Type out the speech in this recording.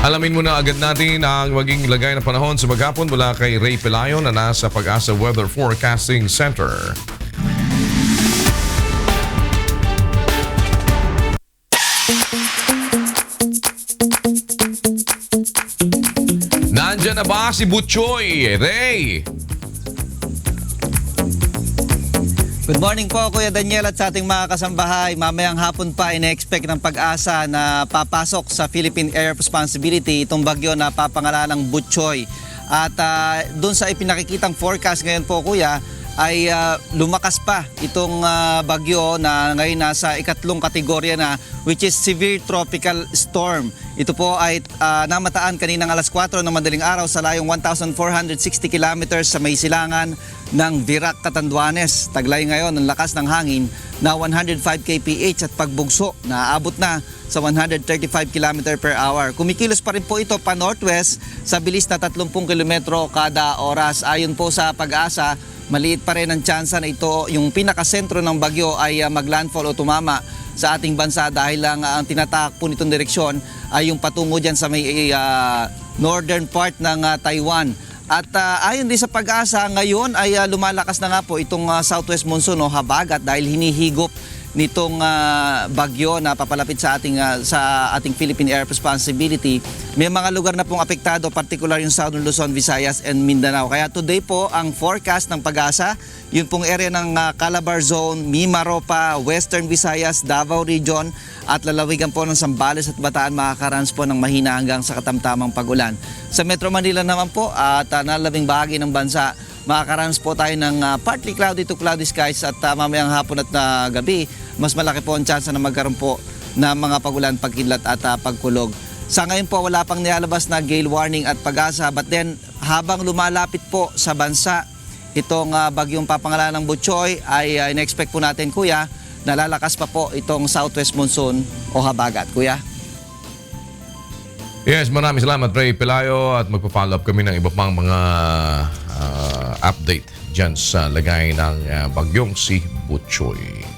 Alamin muna agad natin ang maging lagay ng panahon sa maghapon mula kay Ray Pelayo na nasa Pag-asa Weather Forecasting Center. Nandyan na ba si Butchoy? Ray! Good morning po Kuya Daniel at sa ating mga kasambahay. Mamayang hapon pa ine-expect ng Pag-asa na papasok sa Philippine Area of Responsibility itong bagyo na papangalalang Butchoy. At doon sa ipinakikitang forecast ngayon po Kuya ay lumakas pa itong bagyo na ngayon nasa ikatlong kategorya na, which is Severe Tropical Storm. Ito po ay namataan kaninang alas 4 ng madaling araw sa layong 1,460 kilometers sa may silangan ng Virac, Catanduanes. Taglay ngayon ang lakas ng hangin na 105 kph at pagbugso na aabot na sa 135 km per hour. Kumikilos pa rin po ito pa northwest sa bilis na 30 km kada oras. Ayon po sa Pag-asa, maliit pa rin ang tsansa na ito, yung pinakasentro ng bagyo ay maglandfall o tumama sa ating bansa dahil lang ang tinatahak po nitong direksyon ay yung patungo dyan sa may northern part ng Taiwan. At ayon din sa Pag-asa, ngayon ay lumalakas na nga po itong southwest monsoon o habagat dahil hinihigop nitong bagyo na papalapit sa ating Philippine Area of Responsibility. May mga lugar na pong apektado, particular yung Southern Luzon, Visayas and Mindanao. Kaya today po ang forecast ng Pag-asa, yun pong area ng Calabar Zone, Mimaropa, Western Visayas, Davao Region at lalawigan po ng Zambales at Bataan makakaranas po ng mahina hanggang sa katamtamang pag-ulan. Sa Metro Manila naman po at nalabing bahagi ng bansa, makakaranas po tayo ng partly cloudy to cloudy skies at mamayang hapon at gabi, mas malaki po ang tsansa na magkaroon po ng mga pag-ulan, pagkidlat at pagkulog. Sa ngayon po wala pang nilalabas na gale warning at Pag-asa, but then habang lumalapit po sa bansa itong bagyong papangalanan ng Butchoy ay in-expect po natin Kuya, nalalakas pa po itong southwest monsoon o habagat. Kuya? Yes, maraming salamat Ray Pelayo at magpa-follow up kami ng iba pang mga update dyan sa lagay ng bagyong si Butchoy.